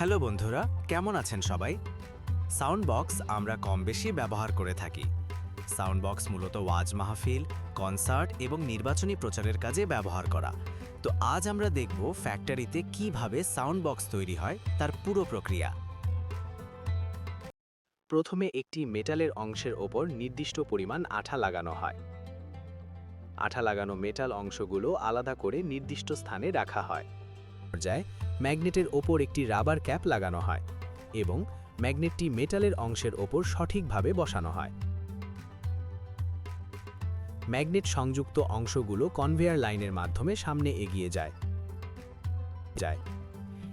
Hello বন্ধুরা, কেমন আছেন সবাই? সাউন্ড বক্স আমরা কম বেশি ব্যবহার করে থাকি। সাউন্ড বক্স মূলত ওয়াজ মাহফিল, কনসার্ট এবং নির্বাচনী প্রচারের কাজে ব্যবহার করা। তো আজ আমরা দেখব ফ্যাক্টরিতে কিভাবে সাউন্ড বক্স তৈরি হয় তার পুরো প্রক্রিয়া। প্রথমে একটি মেটালের অংশের ওপর নির্দিষ্ট পরিমাণ আঠা লাগানো হয়। আঠা লাগানো মেটাল অংশগুলো আলাদা করে নির্দিষ্ট স্থানে রাখা হয়। পর্যায়ে ম্যাগনেটের ওপর একটি রাবার ক্যাপ লাগানো হয় এবং ম্যাগনেটটি মেটালের অংশের ওপর সঠিকভাবে বসানো হয়। ম্যাগনেট সংযুক্ত অংশগুলো কনভেয়ার লাইনের মাধ্যমে সামনে এগিয়ে যায়।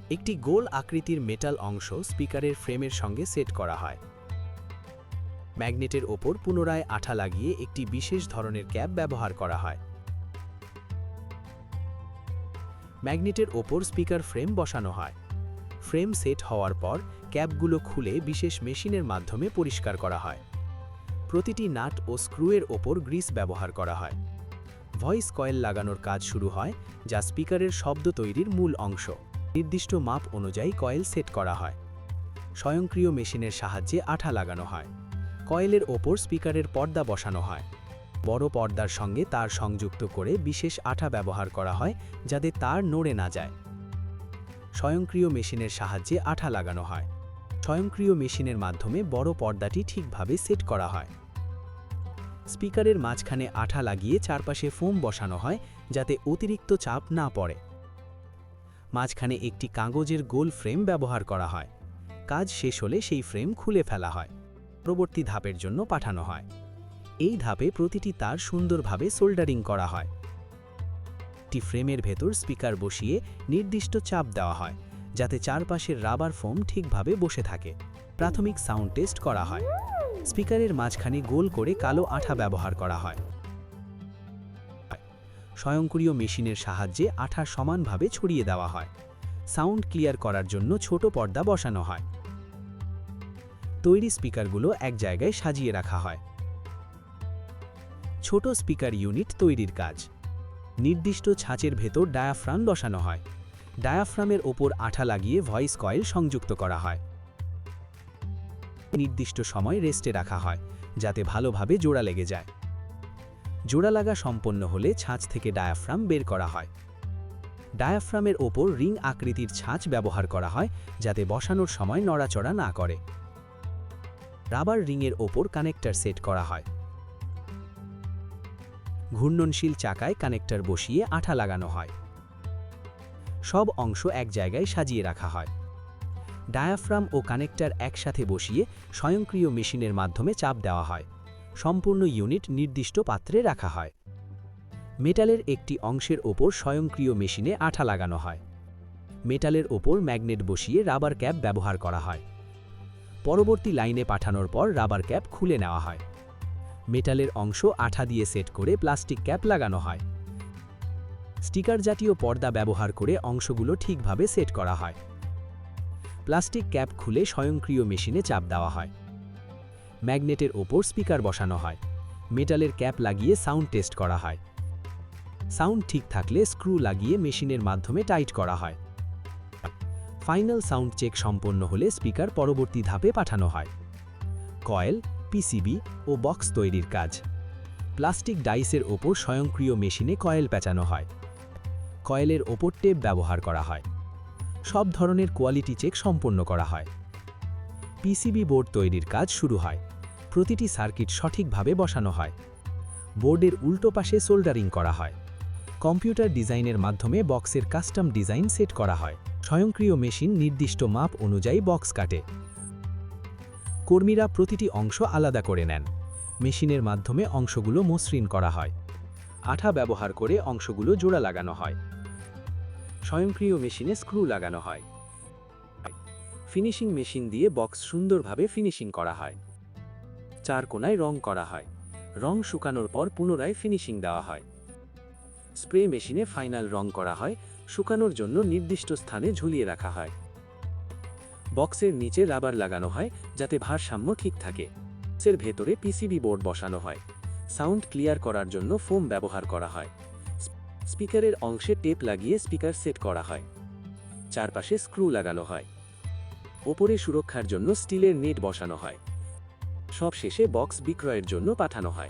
একটি গোল আকৃতির মেটাল অংশ স্পিকারের ফ্রেমের সঙ্গে সেট করা হয়। ম্যাগনেটের ওপর পুনরায় আঠা লাগিয়ে একটি বিশেষ ধরনের ক্যাপ ব্যবহার করা হয়। ম্যাগনেটের ওপর স্পিকার ফ্রেম বসানো হয়। ফ্রেম সেট হওয়ার পর ক্যাপগুলো খুলে বিশেষ মেশিনের মাধ্যমে পরিষ্কার করা হয়। প্রতিটি নাট ও স্ক্রুয়ের ওপর গ্রিস ব্যবহার করা হয়। ভয়েস কয়েল লাগানোর কাজ শুরু হয়, যা স্পিকারের শব্দ তৈরির মূল অংশ। নির্দিষ্ট মাপ অনুযায়ী কয়েল সেট করা হয়। স্বয়ংক্রিয় মেশিনের সাহায্যে আঠা লাগানো হয়। কয়েলের ওপর স্পিকারের পর্দা বসানো হয়। বড় পর্দার সঙ্গে তার সংযুক্ত করে বিশেষ আঠা ব্যবহার করা হয় যাতে তার নড়ে না যায়। স্বয়ংক্রিয় মেশিনের সাহায্যে আঠা লাগানো হয়। স্বয়ংক্রিয় মেশিনের মাধ্যমে বড় পর্দাটি ঠিকভাবে সেট করা হয়। স্পিকারের মাঝখানে আঠা লাগিয়ে চারপাশে ফোম বসানো হয় যাতে অতিরিক্ত চাপ না পড়ে। মাঝখানে একটি কাগজের গোল ফ্রেম ব্যবহার করা হয়। কাজ শেষ হলে সেই ফ্রেম খুলে ফেলা হয়। পরবর্তী ধাপের জন্য পাঠানো হয়। এই ধাপে প্রতিটি তার সুন্দরভাবে সোল্ডারিং করা হয়। একটি ফ্রেমের ভেতর স্পিকার বসিয়ে নির্দিষ্ট চাপ দেওয়া হয় যাতে চারপাশের রাবার ফোম ঠিকভাবে বসে থাকে। প্রাথমিক সাউন্ড টেস্ট করা হয়। স্পিকারের মাঝখানে গোল করে কালো আঠা ব্যবহার করা হয়। স্বয়ংক্রিয় মেশিনের সাহায্যে আঠা সমানভাবে ছড়িয়ে দেওয়া হয়। সাউন্ড ক্লিয়ার করার জন্য ছোট পর্দা বসানো হয়। তৈরি স্পিকারগুলো এক জায়গায় সাজিয়ে রাখা হয়। ছোট স্পিকার ইউনিট তৈরির কাজ। নির্দিষ্ট ছাঁচের ভেতর ডায়াফ্রাম বসানো হয়। ডায়াফ্রামের ওপর আঠা লাগিয়ে ভয়েস কয়েল সংযুক্ত করা হয়। নির্দিষ্ট সময় রেস্টে রাখা হয় যাতে ভালোভাবে জোড়া লেগে যায়। জোড়া লাগা সম্পন্ন হলে ছাঁচ থেকে ডায়াফ্রাম বের করা হয়। ডায়াফ্রামের ওপর রিং আকৃতির ছাঁচ ব্যবহার করা হয় যাতে বসানোর সময় নড়াচড়া না করে। রাবার রিংয়ের ওপর কানেক্টর সেট করা হয়। ঘূর্ণনশীল চাকায় কানেক্টর বসিয়ে আঠা লাগানো হয়। সব অংশ এক জায়গায় সাজিয়ে রাখা হয়। ডায়াফ্রাম ও কানেক্টর একসাথে বসিয়ে স্বয়ংক্রিয় মেশিনের মাধ্যমে চাপ দেওয়া হয়। সম্পূর্ণ ইউনিট নির্দিষ্ট পাত্রে রাখা হয়। মেটালের একটি অংশের ওপর স্বয়ংক্রিয় মেশিনে আঠা লাগানো হয়। মেটালের ওপর ম্যাগনেট বসিয়ে রাবার ক্যাপ ব্যবহার করা হয়। পরবর্তী লাইনে পাঠানোর পর রাবার ক্যাপ খুলে নেওয়া হয়। মেটালের অংশ আঠা দিয়ে সেট করে প্লাস্টিক ক্যাপ লাগানো হয়। স্টিকার জাতীয় পর্দা ব্যবহার করে অংশগুলো ঠিকভাবে সেট করা হয়। প্লাস্টিক ক্যাপ খুলে স্বয়ংক্রিয় মেশিনে চাপ দেওয়া হয়। ম্যাগনেটের ওপর স্পিকার বসানো হয়। মেটালের ক্যাপ লাগিয়ে সাউন্ড টেস্ট করা হয়। সাউন্ড ঠিক থাকলে স্ক্রু লাগিয়ে মেশিনের মাধ্যমে টাইট করা হয়। ফাইনাল সাউন্ড চেক সম্পন্ন হলে স্পিকার পরবর্তী ধাপে পাঠানো হয়। কয়েল, পিসিবি ও বক্স তৈরির কাজ। প্লাস্টিক ডাইসের ওপর স্বয়ংক্রিয় মেশিনে কয়েল পেঁচানো হয়। কয়েলের ওপর টেপ ব্যবহার করা হয়। সব ধরনের কোয়ালিটি চেক সম্পন্ন করা হয়। পিসিবি বোর্ড তৈরির কাজ শুরু হয়। প্রতিটি সার্কিট সঠিকভাবে বসানো হয়। বোর্ডের উল্টো পাশে সোল্ডারিং করা হয়। কম্পিউটার ডিজাইনের মাধ্যমে বক্সের কাস্টম ডিজাইন সেট করা হয়। স্বয়ংক্রিয় মেশিন নির্দিষ্ট মাপ অনুযায়ী বক্স কাটে। কর্মীরা প্রতিটি অংশ আলাদা করে নেন। মেশিনের মাধ্যমে অংশগুলো মসৃণ করা হয়। আঠা ব্যবহার করে অংশগুলো জোড়া লাগানো হয়। স্বয়ংক্রিয় মেশিনে স্ক্রু লাগানো হয়। ফিনিশিং মেশিন দিয়ে বক্স সুন্দরভাবে ফিনিশিং করা হয়। চার কোণায় রং করা হয়। রং শুকানোর পর পুনরায় ফিনিশিং দেওয়া হয়। স্প্রে মেশিনে ফাইনাল রং করা হয়। শুকানোর জন্য নির্দিষ্ট স্থানে ঝুলিয়ে রাখা হয়। বক্সের নিচে রাবার লাগানো হয় যাতে ভারসাম্য ঠিক থাকে। বক্সের ভেতরে পিসিবি বোর্ড বসানো হয়। সাউন্ড ক্লিয়ার করার জন্য ফোম ব্যবহার করা হয়। স্পিকারের অংশে টেপ লাগিয়ে স্পিকার সেট করা হয়। চারপাশে স্ক্রু লাগানো হয়। ওপরে সুরক্ষার জন্য স্টিলের নেট বসানো হয়। সবশেষে বক্স বিক্রয়ের জন্য পাঠানো হয়।